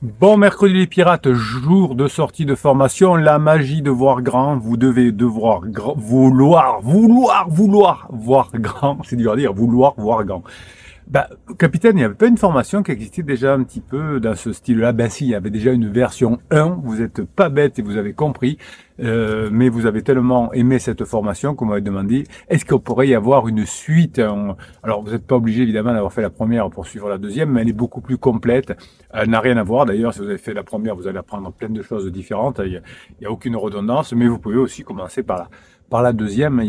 Bon mercredi les pirates, jour de sortie de formation, la magie de voir grand, vous devez vouloir voir grand, c'est dur à dire, vouloir voir grand. Bah, capitaine, il n'y avait pas une formation qui existait déjà un petit peu dans ce style-là. Ben si, il y avait déjà une version 1, vous êtes pas bête et vous avez compris, mais vous avez tellement aimé cette formation qu'on m'avait demandé, est-ce qu'il pourrait y avoir une suite? Alors, vous n'êtes pas obligé évidemment d'avoir fait la première pour suivre la deuxième, mais elle est beaucoup plus complète. Elle n'a rien à voir. D'ailleurs, si vous avez fait la première, vous allez apprendre plein de choses différentes. Il y a aucune redondance, mais vous pouvez aussi commencer par la deuxième.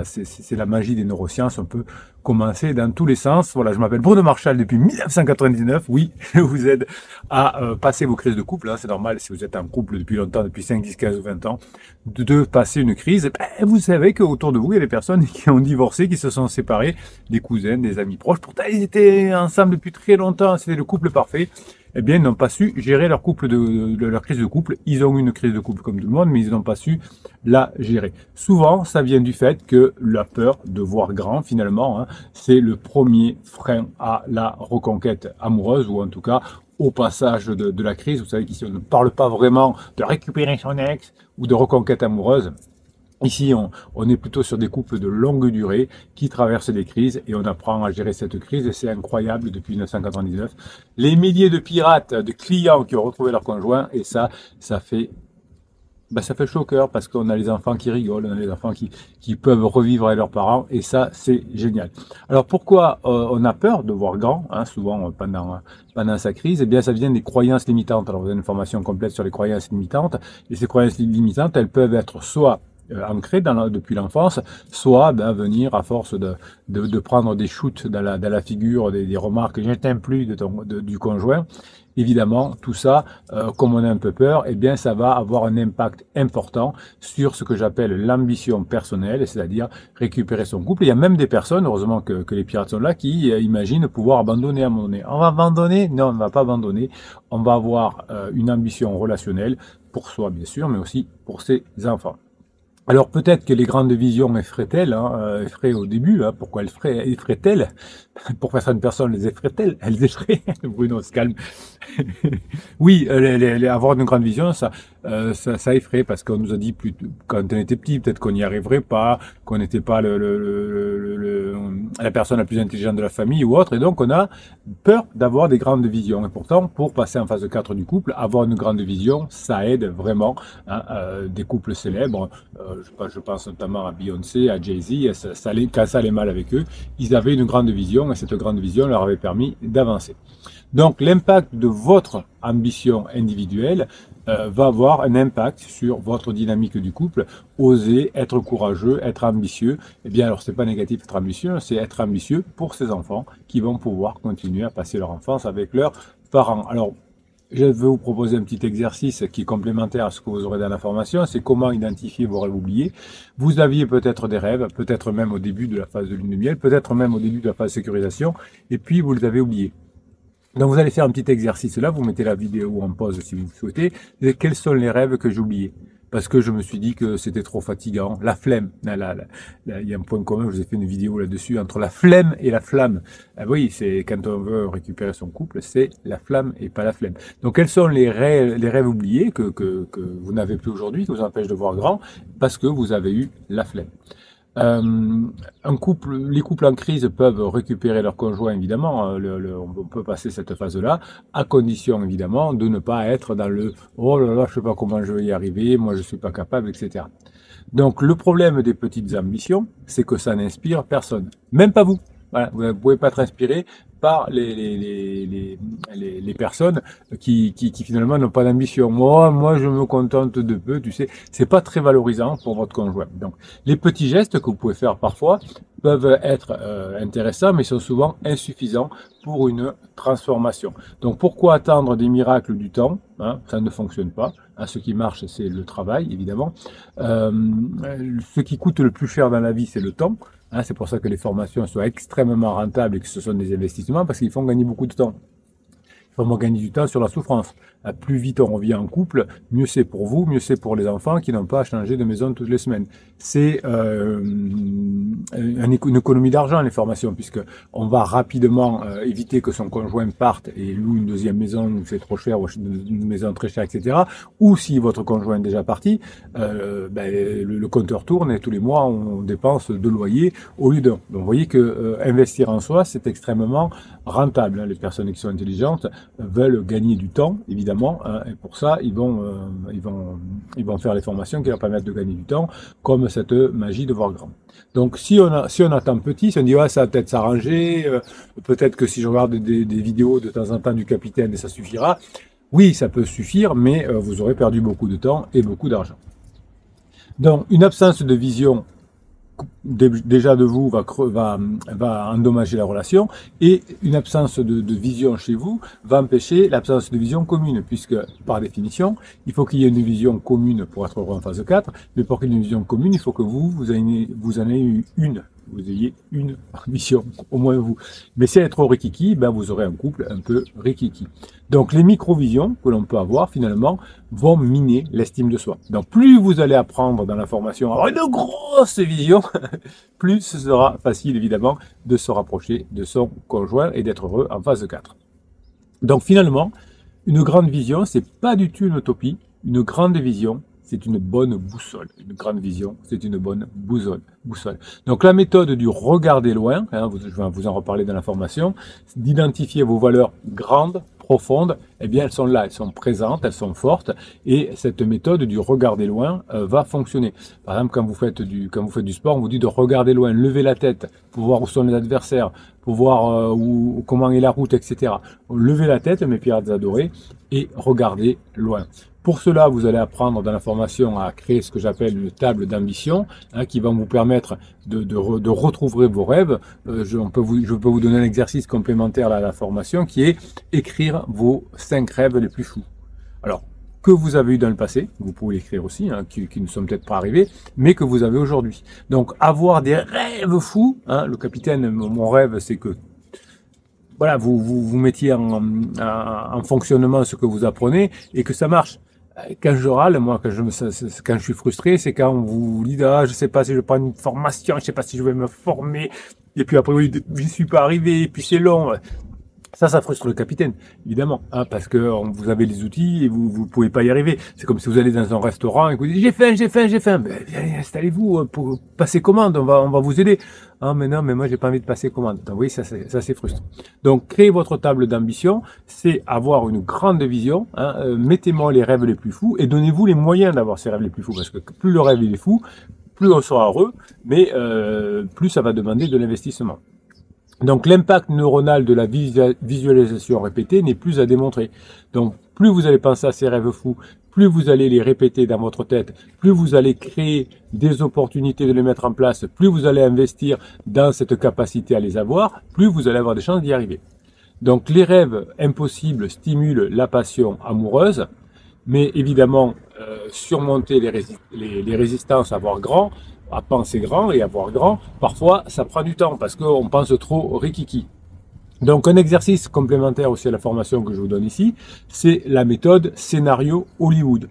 C'est la magie des neurosciences. On peut commencer dans tous les sens. Voilà, je m'appelle Bruno Marchal depuis 1999. Oui, je vous aide à passer vos crises de couple. Hein. C'est normal si vous êtes en couple depuis longtemps, depuis 5, 10, 15 ou 20 ans, de passer une crise. Ben, vous savez qu'autour de vous, il y a des personnes qui ont divorcé, qui se sont séparées, des cousins, des amis proches. Pourtant, ils étaient ensemble depuis très longtemps. C'était le couple parfait. Eh bien, ils n'ont pas su gérer leur leur crise de couple. Ils ont eu une crise de couple comme tout le monde, mais ils n'ont pas su la gérer. Souvent, ça vient du fait que la peur de voir grand, finalement, hein, c'est le premier frein à la reconquête amoureuse, ou en tout cas au passage de la crise. Vous savez qu'ici, on ne parle pas vraiment de récupérer son ex ou de reconquête amoureuse. Ici, on est plutôt sur des couples de longue durée qui traversent des crises et on apprend à gérer cette crise et c'est incroyable depuis 1999. Les milliers de pirates, de clients qui ont retrouvé leur conjoint et ça fait chaud au cœur parce qu'on a les enfants qui rigolent, on a les enfants qui peuvent revivre avec leurs parents et ça, c'est génial. Alors pourquoi on a peur de voir grand, hein, souvent pendant sa crise? Eh bien, ça vient des croyances limitantes. Alors vous avez une formation complète sur les croyances limitantes et ces croyances limitantes, elles peuvent être soit ancrées depuis l'enfance, soit venir à force de prendre des shoots dans la figure, des remarques je t'aime plus du conjoint. Évidemment, tout ça, comme on a un peu peur, eh bien, ça va avoir un impact important sur ce que j'appelle l'ambition personnelle, c'est-à-dire récupérer son couple. Il y a même des personnes, heureusement que les pirates sont là, qui imaginent pouvoir abandonner à un moment donné. On va abandonner? Non, on ne va pas abandonner. On va avoir une ambition relationnelle pour soi, bien sûr, mais aussi pour ses enfants. Alors peut-être que les grandes visions effraient-elles, hein, effraient au début, hein, pourquoi effraient-elles? Pourquoi certaines personnes les effraient-elles? Elles effraient, Bruno se calme. Oui, avoir une grande vision, ça effraie parce qu'on nous a dit quand on était petit, peut-être qu'on n'y arriverait pas, qu'on n'était pas la personne la plus intelligente de la famille ou autre, et donc on a peur d'avoir des grandes visions. Et pourtant, pour passer en phase 4 du couple, avoir une grande vision, ça aide vraiment, hein, des couples célèbres. Je pense notamment à Beyoncé, à Jay-Z, quand ça allait mal avec eux, ils avaient une grande vision et cette grande vision leur avait permis d'avancer. Donc l'impact de votre ambition individuelle va avoir un impact sur votre dynamique du couple. Oser, être courageux, être ambitieux. Eh bien alors c'est pas négatif être ambitieux, c'est être ambitieux pour ces enfants qui vont pouvoir continuer à passer leur enfance avec leurs parents. Alors je vais vous proposer un petit exercice qui est complémentaire à ce que vous aurez dans la formation, c'est comment identifier vos rêves oubliés. Vous aviez peut-être des rêves, peut-être même au début de la phase de lune de miel, peut-être même au début de la phase de sécurisation, et puis vous les avez oubliés. Donc vous allez faire un petit exercice là, vous mettez la vidéo en pause si vous le souhaitez, et quels sont les rêves que j'ai oubliés? Parce que je me suis dit que c'était trop fatigant. La flemme, il y a un point commun, je vous ai fait une vidéo là-dessus, entre la flemme et la flamme. Ah oui, c'est quand on veut récupérer son couple, c'est la flamme et pas la flemme. Donc quels sont les rêves oubliés que vous n'avez plus aujourd'hui, qui vous empêchent de voir grand, parce que vous avez eu la flemme? Les couples en crise peuvent récupérer leur conjoint, évidemment, on peut passer cette phase-là, à condition, évidemment, de ne pas être dans le « oh là là, je sais pas comment je vais y arriver, moi je suis pas capable, etc. » Donc le problème des petites ambitions, c'est que ça n'inspire personne, même pas vous. Voilà, vous ne pouvez pas être inspiré par les personnes qui finalement n'ont pas d'ambition. Moi, je me contente de peu, tu sais. C'est pas très valorisant pour votre conjoint. Donc, les petits gestes que vous pouvez faire parfois peuvent être intéressants, mais sont souvent insuffisants pour une transformation. Donc, pourquoi attendre des miracles du temps, hein? Ça ne fonctionne pas. Hein, ce qui marche, c'est le travail, évidemment. Ce qui coûte le plus cher dans la vie, c'est le temps. Hein, c'est pour ça que les formations sont extrêmement rentables et que ce sont des investissements parce qu'ils font gagner beaucoup de temps. Vraiment gagner du temps sur la souffrance. Plus vite on revient en couple, mieux c'est pour vous, mieux c'est pour les enfants qui n'ont pas à changer de maison toutes les semaines. C'est une économie d'argent, les formations, puisque on va rapidement éviter que son conjoint parte et loue une deuxième maison où c'est trop cher, ou une maison très chère, etc. Ou si votre conjoint est déjà parti, le compteur tourne et tous les mois on dépense 2 loyers au lieu d'un. Donc vous voyez que investir en soi, c'est extrêmement rentable. Hein. Les personnes qui sont intelligentes veulent gagner du temps, évidemment, hein, et pour ça, ils vont faire les formations qui leur permettent de gagner du temps, comme cette magie de voir grand. Donc, si on attend petit, si on dit, ouais, ça va peut-être s'arranger, peut-être que si je regarde des vidéos de temps en temps du capitaine, ça suffira. Oui, ça peut suffire, mais vous aurez perdu beaucoup de temps et beaucoup d'argent. Donc, une absence de vision déjà de vous va endommager la relation, et une absence de vision chez vous va empêcher l'absence de vision commune, puisque par définition il faut qu'il y ait une vision commune pour être heureux en phase 4, mais pour qu'il y ait une vision commune il faut que vous en ayez une vision, au moins vous. Mais si elle est trop rikiki, ben vous aurez un couple un peu rikiki. Donc les micro-visions que l'on peut avoir finalement vont miner l'estime de soi. Donc plus vous allez apprendre dans la formation à avoir une grosse vision, plus ce sera facile évidemment de se rapprocher de son conjoint et d'être heureux en phase 4. Donc finalement, une grande vision, c'est pas du tout une utopie. Une grande vision, c'est une bonne boussole. Une grande vision, c'est une bonne boussole. Donc la méthode du regarder loin, hein, je vais vous en reparler dans la formation, d'identifier vos valeurs grandes, profondes, eh bien elles sont là, elles sont présentes, elles sont fortes, et cette méthode du regarder loin va fonctionner. Par exemple, quand vous faites du sport, on vous dit de regarder loin, lever la tête pour voir où sont les adversaires, pour voir comment est la route, etc. Levez la tête, mes pirates adorés, et regardez loin. Pour cela, vous allez apprendre dans la formation à créer ce que j'appelle une table d'ambition, hein, qui va vous permettre de retrouver vos rêves. Je peux vous donner un exercice complémentaire à la formation qui est écrire vos 5 rêves les plus fous. Alors, que vous avez eu dans le passé, vous pouvez l'écrire aussi, hein, qui ne sont peut-être pas arrivés, mais que vous avez aujourd'hui. Donc, avoir des rêves fous, hein, le capitaine, mon rêve, c'est que voilà, vous mettiez en fonctionnement ce que vous apprenez et que ça marche. Quand je râle, moi, quand je suis frustré, c'est quand vous dites, ah, je sais pas si je vais prendre une formation, je sais pas si je vais me former, et puis après, oui, je suis pas arrivé, et puis c'est long. Ça frustre le capitaine, évidemment, hein, parce que vous avez les outils et vous pouvez pas y arriver. C'est comme si vous allez dans un restaurant et que vous dites, j'ai faim. Ben, installez-vous pour passer commande, on va vous aider. Ah, mais non, mais moi, j'ai pas envie de passer commande. Donc, oui, ça c'est frustrant. Donc, créer votre table d'ambition, c'est avoir une grande vision, hein, mettez-moi les rêves les plus fous et donnez-vous les moyens d'avoir ces rêves les plus fous, parce que plus le rêve il est fou, plus on sera heureux, mais plus ça va demander de l'investissement. Donc l'impact neuronal de la visualisation répétée n'est plus à démontrer. Donc plus vous allez penser à ces rêves fous, plus vous allez les répéter dans votre tête, plus vous allez créer des opportunités de les mettre en place, plus vous allez investir dans cette capacité à les avoir, plus vous allez avoir des chances d'y arriver. Donc les rêves impossibles stimulent la passion amoureuse, mais évidemment surmonter les résistances à voir grand, à penser grand et à voir grand, parfois ça prend du temps parce qu'on pense trop rikiki. Donc un exercice complémentaire aussi à la formation que je vous donne ici, c'est la méthode scénario Hollywood.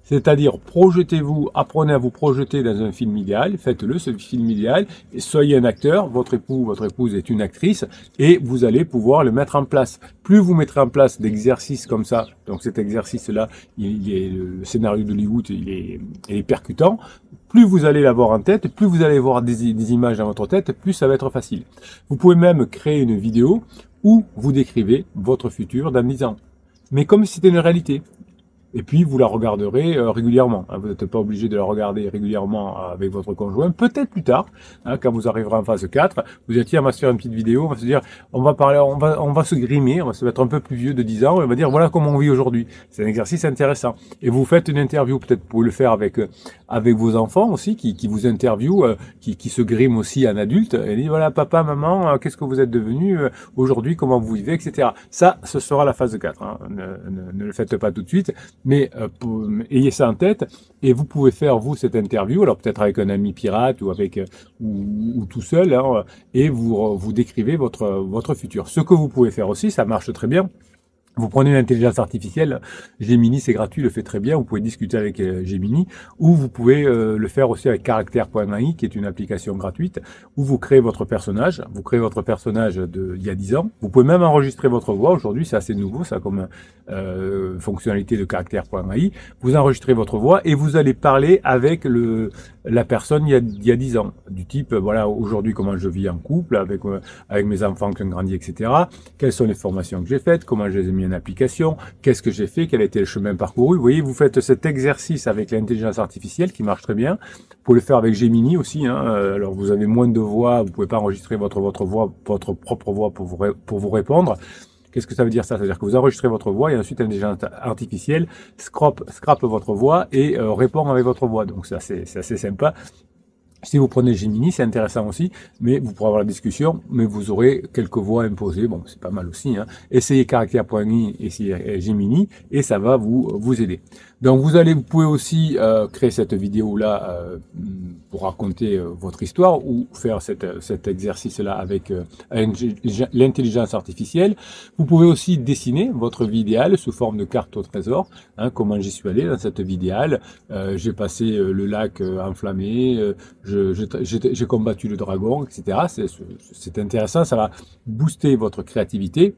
C'est-à-dire, projetez-vous, apprenez à vous projeter dans un film idéal, faites-le, ce film idéal, et soyez un acteur, votre époux, votre épouse est une actrice, et vous allez pouvoir le mettre en place. Plus vous mettrez en place d'exercices comme ça, donc cet exercice-là, le scénario d'Hollywood, il est percutant, plus vous allez l'avoir en tête, plus vous allez voir des images dans votre tête, plus ça va être facile. Vous pouvez même créer une vidéo où vous décrivez votre futur dans 10 ans. Mais comme si c'était une réalité. Et puis, vous la regarderez régulièrement. Vous n'êtes pas obligé de la regarder régulièrement avec votre conjoint. Peut-être plus tard, hein, quand vous arriverez en phase 4, vous dites, tiens, on va se faire une petite vidéo, on va se dire, on va se grimer, on va se mettre un peu plus vieux de 10 ans, et on va dire, voilà comment on vit aujourd'hui. C'est un exercice intéressant. Et vous faites une interview, peut-être vous pouvez le faire avec vos enfants aussi, qui vous interviewent, qui se griment aussi en adulte, et disent, voilà, papa, maman, qu'est-ce que vous êtes devenus aujourd'hui, comment vous vivez, etc. Ça, ce sera la phase 4. Hein. Ne le faites pas tout de suite. Mais ayez ça en tête et vous pouvez faire vous cette interview, alors peut-être avec un ami pirate ou avec ou tout seul, hein, et vous décrivez votre futur. Ce que vous pouvez faire aussi, ça marche très bien. Vous prenez une intelligence artificielle, Gemini c'est gratuit, le fait très bien, vous pouvez discuter avec Gemini, ou vous pouvez le faire aussi avec Character.ai, qui est une application gratuite, où vous créez votre personnage, il y a 10 ans, vous pouvez même enregistrer votre voix, aujourd'hui c'est assez nouveau, ça comme fonctionnalité de Character.ai, vous enregistrez votre voix et vous allez parler avec la personne il y a 10 ans, du type, voilà, aujourd'hui comment je vis en couple, avec mes enfants qui ont grandi, etc., quelles sont les formations que j'ai faites, comment je les ai mis en application, qu'est-ce que j'ai fait, quel a été le chemin parcouru. Vous voyez, vous faites cet exercice avec l'intelligence artificielle qui marche très bien. Vous pouvez le faire avec Gemini aussi, hein. Alors vous avez moins de voix, vous pouvez pas enregistrer votre voix, votre propre voix pour vous répondre. Qu'est-ce que ça veut dire ça? C'est-à-dire que vous enregistrez votre voix et ensuite l'intelligence artificielle scrape votre voix et répond avec votre voix. Donc c'est assez sympa. Si vous prenez Gemini, c'est intéressant aussi, mais vous pourrez avoir la discussion, mais vous aurez quelques voix imposées. Bon, c'est pas mal aussi, hein. Essayez Character.ai, essayez Gemini, et ça va vous aider. Donc vous pouvez aussi créer cette vidéo-là pour raconter votre histoire ou faire cet exercice-là avec l'intelligence artificielle. Vous pouvez aussi dessiner votre vie idéale sous forme de carte au trésor. Hein, comment j'y suis allé dans cette vie idéale. J'ai passé le lac enflammé, j'ai combattu le dragon, etc. C'est intéressant, ça va booster votre créativité.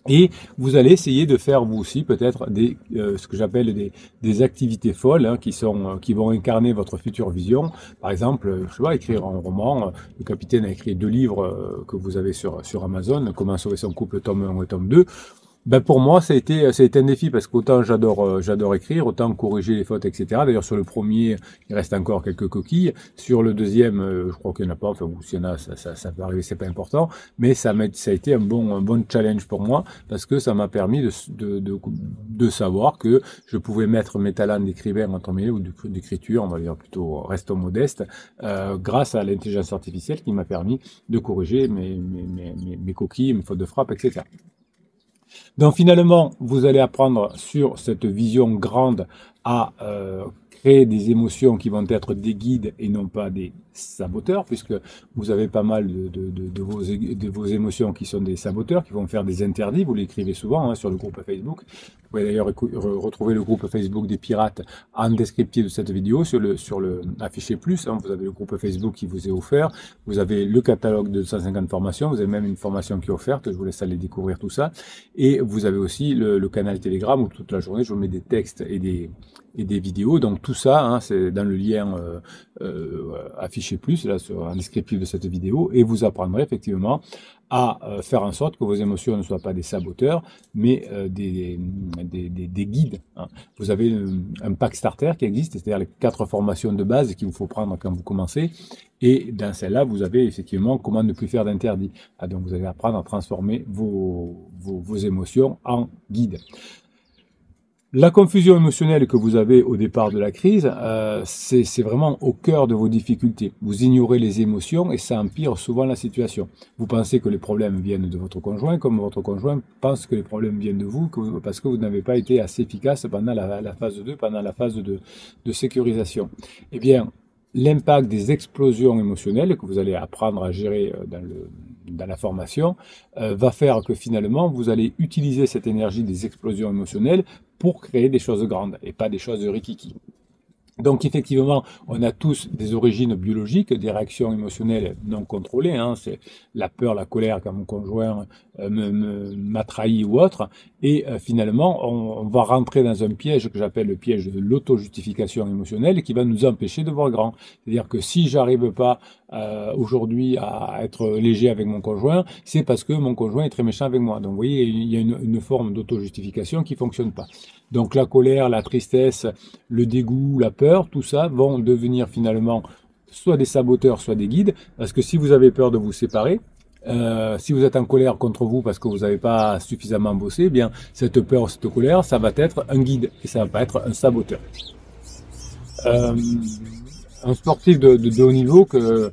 Et vous allez essayer de faire vous aussi peut-être ce que j'appelle des activités folles, hein, qui vont incarner votre future vision. Par exemple, je sais pas, écrire un roman. Le capitaine a écrit 2 livres que vous avez sur Amazon, Comment sauver son couple, tome 1 et tome 2. Ben pour moi, ça a été un défi parce qu'autant j'adore écrire, autant corriger les fautes, etc. D'ailleurs, sur le premier, il reste encore quelques coquilles. Sur le deuxième, je crois qu'il n'y en a pas. Enfin, ou s'il y en a, ça peut arriver, c'est pas important. Mais ça a été un bon challenge pour moi parce que ça m'a permis de savoir que je pouvais mettre mes talents d'écrivain entre mes ou d'écriture, on va dire plutôt restons modestes, grâce à l'intelligence artificielle qui m'a permis de corriger mes coquilles, mes fautes de frappe, etc. Donc finalement, vous allez apprendre sur cette vision grande à créer des émotions qui vont être des guides et non pas des saboteurs, puisque vous avez pas mal de vos émotions qui sont des saboteurs, qui vont faire des interdits. Vous l'écrivez souvent hein, sur le groupe Facebook. Vous pouvez d'ailleurs retrouver le groupe Facebook des pirates en descriptif de cette vidéo sur le affiché plus. Hein, vous avez le groupe Facebook qui vous est offert. Vous avez le catalogue de 150 formations. Vous avez même une formation qui est offerte. Je vous laisse aller découvrir tout ça. Et vous avez aussi le canal Telegram où toute la journée je vous mets des textes et des vidéos. Donc tout ça, hein, c'est dans le lien affiché plus, là, en descriptif de cette vidéo, et vous apprendrez effectivement à faire en sorte que vos émotions ne soient pas des saboteurs, mais des guides. Hein. Vous avez un pack starter qui existe, c'est-à-dire les 4 formations de base qu'il vous faut prendre quand vous commencez, et dans celle-là, vous avez effectivement comment ne plus faire d'interdit. Ah, donc vous allez apprendre à transformer vos émotions en guides. La confusion émotionnelle que vous avez au départ de la crise, c'est vraiment au cœur de vos difficultés. Vous ignorez les émotions et ça empire souvent la situation. Vous pensez que les problèmes viennent de votre conjoint, comme votre conjoint pense que les problèmes viennent de vous, parce que vous n'avez pas été assez efficace pendant la phase 2, pendant la phase de sécurisation. Eh bien, l'impact des explosions émotionnelles que vous allez apprendre à gérer dans la formation va faire que finalement vous allez utiliser cette énergie des explosions émotionnelles pour créer des choses grandes et pas des choses rikiki. Donc effectivement, on a tous des origines biologiques, des réactions émotionnelles non contrôlées. Hein, c'est la peur, la colère quand mon conjoint m'a trahi ou autre. Et finalement, on va rentrer dans un piège que j'appelle le piège de l'auto-justification émotionnelle qui va nous empêcher de voir grand. C'est-à-dire que si j'arrive pas aujourd'hui à être léger avec mon conjoint, c'est parce que mon conjoint est très méchant avec moi. Donc vous voyez, il y a une forme d'auto-justification qui fonctionne pas. Donc la colère, la tristesse, le dégoût, la peur, tout ça vont devenir finalement soit des saboteurs, soit des guides, parce que si vous avez peur de vous séparer, si vous êtes en colère contre vous parce que vous n'avez pas suffisamment bossé, eh bien cette peur, cette colère, ça va être un guide et ça va pas être un saboteur. Un sportif de haut niveau que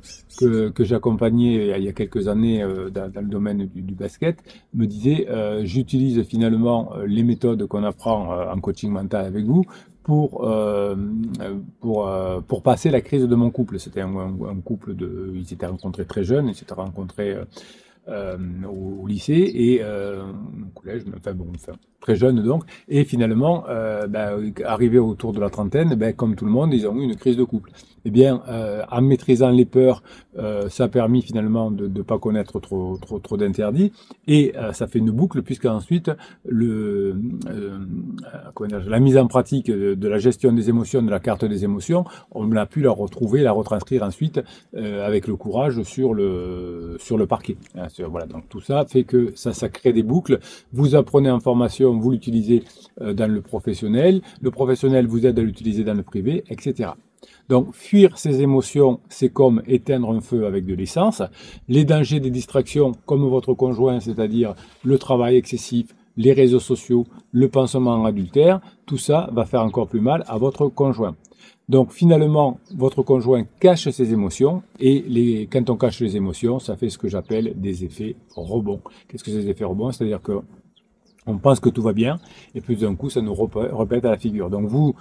j'accompagnais il y a quelques années dans le domaine du basket me disait j'utilise finalement les méthodes qu'on apprend en coaching mental avec vous pour passer la crise de mon couple. C'était un couple ils s'étaient rencontrés très jeunes, ils s'étaient rencontrés au lycée et au collège, enfin bon, enfin, très jeune donc, et finalement, arrivé autour de la trentaine, comme tout le monde, ils ont eu une crise de couple. Eh bien, en maîtrisant les peurs, ça a permis finalement de ne pas connaître trop d'interdits, et ça fait une boucle, puisqu'ensuite, la mise en pratique de la gestion des émotions, de la carte des émotions, on a pu la retrouver, la retranscrire ensuite avec le courage sur le parquet. Voilà, donc tout ça fait que ça crée des boucles. Vous apprenez en formation, vous l'utilisez dans le professionnel vous aide à l'utiliser dans le privé, etc. Donc, fuir ces émotions, c'est comme éteindre un feu avec de l'essence. Les dangers des distractions, comme votre conjoint, c'est-à-dire le travail excessif, les réseaux sociaux, le pansement adultère, tout ça va faire encore plus mal à votre conjoint. Donc finalement, votre conjoint cache ses émotions et quand on cache les émotions, ça fait ce que j'appelle des effets rebonds. Qu'est-ce que c'est des effets rebonds? C'est-à-dire que on pense que tout va bien et puis d'un coup, ça nous répète à la figure. Donc vous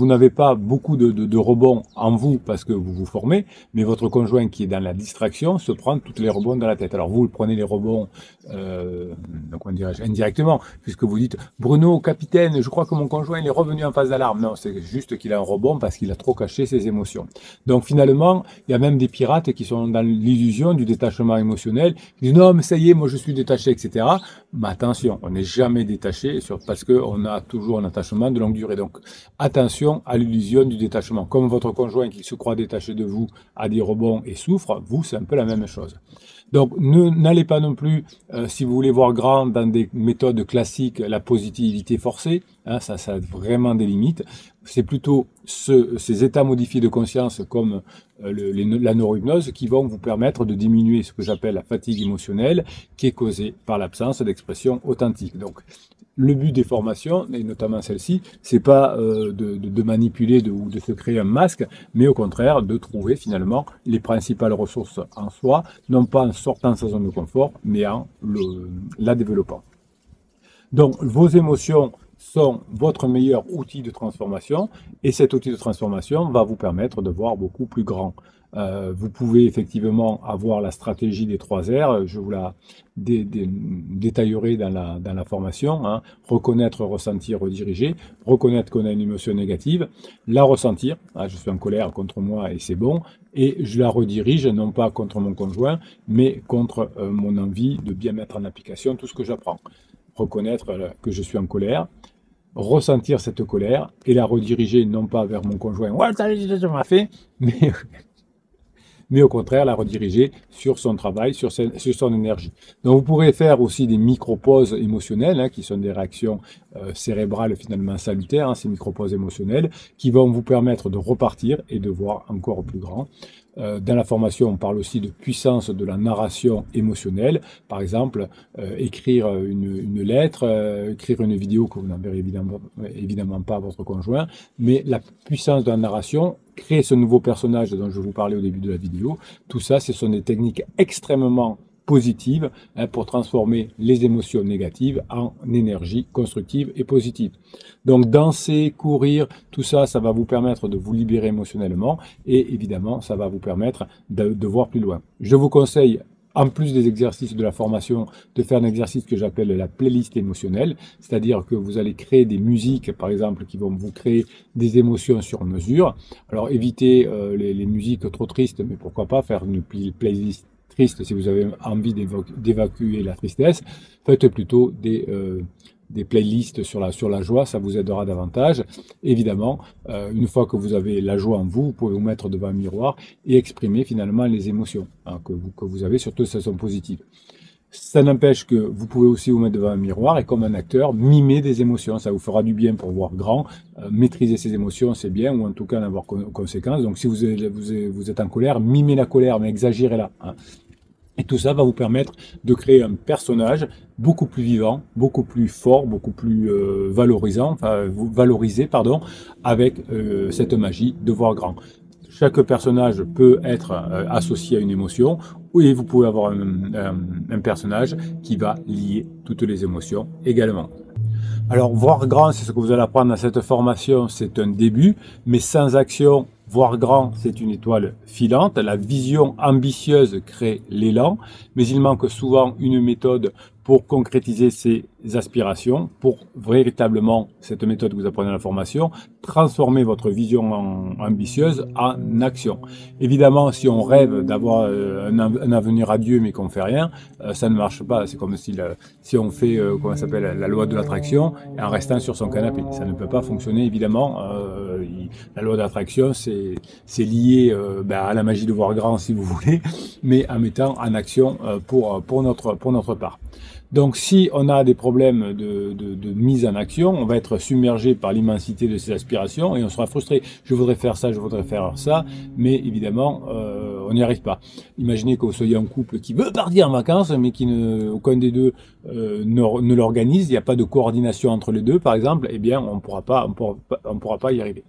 n'avez pas beaucoup de rebonds en vous parce que vous vous formez, mais votre conjoint qui est dans la distraction se prend tous les rebonds dans la tête. Alors vous prenez les rebonds, comment dirais-je, indirectement, puisque vous dites « Bruno, capitaine, je crois que mon conjoint il est revenu en phase d'alarme ». Non, c'est juste qu'il a un rebond parce qu'il a trop caché ses émotions. Donc finalement, il y a même des pirates qui sont dans l'illusion du détachement émotionnel, qui disent « Non, mais ça y est, moi je suis détaché, etc. » Mais attention, on n'est jamais détaché parce qu'on a toujours un attachement de longue durée. Donc, attention à l'illusion du détachement. Comme votre conjoint qui se croit détaché de vous a des rebonds et souffre, vous, c'est un peu la même chose. Donc, n'allez pas non plus, si vous voulez voir grand, dans des méthodes classiques, la positivité forcée. Hein, ça a vraiment des limites. C'est plutôt ces états modifiés de conscience comme la neurohypnose qui vont vous permettre de diminuer ce que j'appelle la fatigue émotionnelle qui est causée par l'absence d'expression authentique. Donc, le but des formations, et notamment celle-ci, c'est pas de manipuler ou de se créer un masque, mais au contraire de trouver finalement les principales ressources en soi, non pas en sortant de sa zone de confort, mais en la développant. Donc, vos émotions sont votre meilleur outil de transformation, et cet outil de transformation va vous permettre de voir beaucoup plus grand. Vous pouvez effectivement avoir la stratégie des 3 R, je vous la détaillerai dans la formation, hein. Reconnaître, ressentir, rediriger, reconnaître qu'on a une émotion négative, la ressentir, je suis en colère contre moi et c'est bon, et je la redirige non pas contre mon conjoint, mais contre mon envie de bien mettre en application tout ce que j'apprends. Reconnaître que je suis en colère, ressentir cette colère et la rediriger non pas vers mon conjoint, ouais, ça m'a fait, mais au contraire la rediriger sur son travail, sur son énergie. Donc vous pourrez faire aussi des micro-pauses émotionnelles, hein, qui sont des réactions cérébrales finalement salutaires, hein, ces micro-pauses émotionnelles, qui vont vous permettre de repartir et de voir encore plus grand. Dans la formation, on parle aussi de puissance de la narration émotionnelle. Par exemple, écrire une lettre, écrire une vidéo que vous n'enverrez évidemment pas à votre conjoint, mais la puissance de la narration, créer ce nouveau personnage dont je vous parlais au début de la vidéo, tout ça, ce sont des techniques extrêmement positives, hein, pour transformer les émotions négatives en énergie constructive et positive. Donc danser, courir, tout ça, ça va vous permettre de vous libérer émotionnellement et évidemment, ça va vous permettre de voir plus loin. Je vous conseille, en plus des exercices de la formation, de faire un exercice que j'appelle la playlist émotionnelle, c'est-à-dire que vous allez créer des musiques, par exemple, qui vont vous créer des émotions sur mesure. Alors évitez les musiques trop tristes, mais pourquoi pas faire une playlist triste si vous avez envie d'évacuer la tristesse. Faites plutôt des playlists sur la joie, ça vous aidera davantage. Évidemment, une fois que vous avez la joie en vous, vous pouvez vous mettre devant un miroir et exprimer finalement les émotions, hein, que vous avez, surtout si elles sont positives. Ça n'empêche que vous pouvez aussi vous mettre devant un miroir et comme un acteur, mimer des émotions. Ça vous fera du bien pour voir grand. Maîtriser ses émotions, c'est bien, ou en tout cas en avoir conséquence. Donc si vous êtes en colère, mimez la colère, mais exagérez-la, hein. Et tout ça va vous permettre de créer un personnage beaucoup plus vivant, beaucoup plus fort, beaucoup plus valorisé, avec cette magie de voir grand. Chaque personnage peut être associé à une émotion, et vous pouvez avoir un personnage qui va lier toutes les émotions également. Alors, voir grand, c'est ce que vous allez apprendre dans cette formation, c'est un début, mais sans action, Voir grand, c'est une étoile filante. La vision ambitieuse crée l'élan, mais il manque souvent une méthode pour concrétiser ces aspirations, pour véritablement, cette méthode que vous apprenez à la formation, transformer votre vision ambitieuse en action. Évidemment, si on rêve d'avoir un avenir radieux mais qu'on ne fait rien, ça ne marche pas. C'est comme si on fait, comment ça s'appelle, la loi de l'attraction en restant sur son canapé. Ça ne peut pas fonctionner, évidemment. La loi de l'attraction, c'est lié à la magie de voir grand, si vous voulez, mais en mettant en action pour notre part. Donc, si on a des problèmes de mise en action, on va être submergé par l'immensité de ces aspirations et on sera frustré. Je voudrais faire ça, je voudrais faire ça, mais évidemment, on n'y arrive pas. Imaginez que vous soyez un couple qui veut partir en vacances, mais aucun des deux ne l'organise. Il n'y a pas de coordination entre les deux, par exemple. Eh bien, on pourra pas y arriver.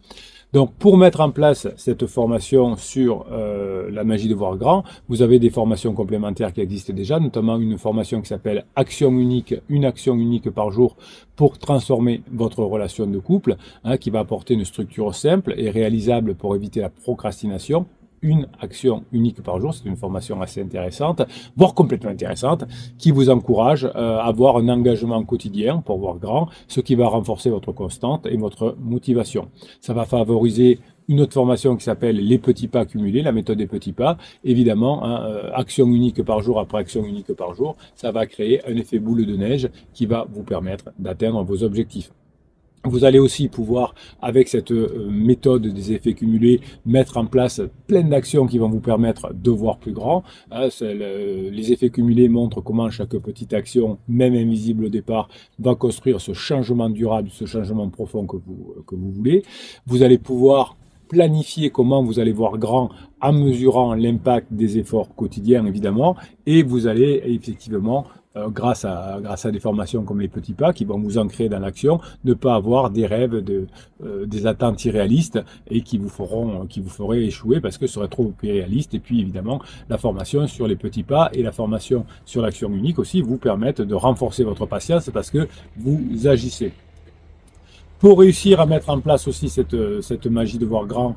Donc, pour mettre en place cette formation sur la magie de voir grand, vous avez des formations complémentaires qui existent déjà, notamment une formation qui s'appelle Action unique, une action unique par jour pour transformer votre relation de couple, qui va apporter une structure simple et réalisable pour éviter la procrastination. Une action unique par jour, c'est une formation assez intéressante, voire complètement intéressante, qui vous encourage à avoir un engagement quotidien pour voir grand, ce qui va renforcer votre constante et votre motivation. Ça va favoriser une autre formation qui s'appelle les petits pas cumulés, la méthode des petits pas. Évidemment, action unique par jour après action unique par jour, ça va créer un effet boule de neige qui va vous permettre d'atteindre vos objectifs. Vous allez aussi pouvoir, avec cette méthode des effets cumulés, mettre en place plein d'actions qui vont vous permettre de voir plus grand. Les effets cumulés montrent comment chaque petite action, même invisible au départ, va construire ce changement durable, ce changement profond que vous voulez. Vous allez pouvoir planifier comment vous allez voir grand en mesurant l'impact des efforts quotidiens, évidemment, et vous allez effectivement grâce à des formations comme les petits pas qui vont vous ancrer dans l'action, ne pas avoir des rêves, des attentes irréalistes et qui vous feraient échouer parce que ce serait trop irréaliste. Et puis évidemment, la formation sur les petits pas et la formation sur l'action unique aussi vous permettent de renforcer votre patience parce que vous agissez. Pour réussir à mettre en place aussi cette magie de voir grand,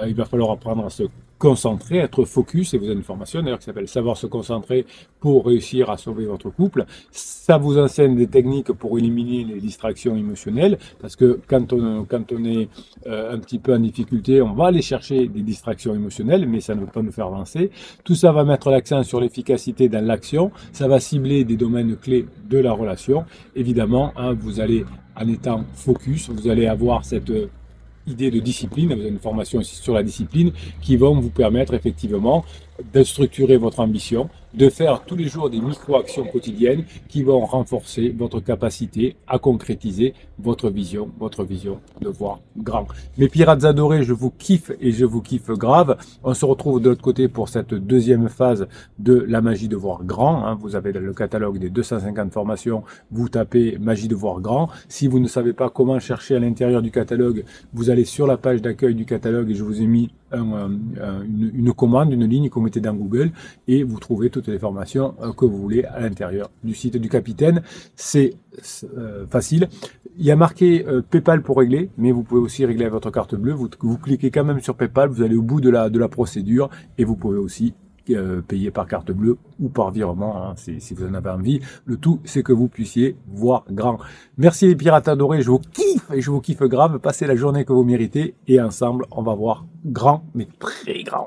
il va falloir apprendre à se concentrer, être focus, et vous avez une formation d'ailleurs qui s'appelle Savoir se concentrer pour réussir à sauver votre couple. Ça vous enseigne des techniques pour éliminer les distractions émotionnelles, parce que quand on est un petit peu en difficulté, on va aller chercher des distractions émotionnelles, mais ça ne va pas nous faire avancer. Tout ça va mettre l'accent sur l'efficacité dans l'action, ça va cibler des domaines clés de la relation. Évidemment, vous allez, en étant focus, vous allez avoir cette idée de discipline, vous avez une formation aussi sur la discipline qui vont vous permettre effectivement de structurer votre ambition, de faire tous les jours des micro-actions quotidiennes qui vont renforcer votre capacité à concrétiser votre vision de voir grand. Mes pirates adorés, je vous kiffe et je vous kiffe grave. On se retrouve de l'autre côté pour cette deuxième phase de la magie de voir grand. Vous avez le catalogue des 250 formations, vous tapez magie de voir grand. Si vous ne savez pas comment chercher à l'intérieur du catalogue, vous allez sur la page d'accueil du catalogue et je vous ai mis une commande, une ligne que vous mettez dans Google et vous trouvez toutes les formations que vous voulez à l'intérieur du site du capitaine. C'est facile. Il y a marqué PayPal pour régler, mais vous pouvez aussi régler à votre carte bleue. Vous cliquez quand même sur PayPal, vous allez au bout de la procédure et vous pouvez aussi payer par carte bleue ou par virement, si vous en avez envie. Le tout, c'est que vous puissiez voir grand. Merci les pirates adorés, je vous kiffe et je vous kiffe grave. Passez la journée que vous méritez et ensemble, on va voir grand, mais très grand.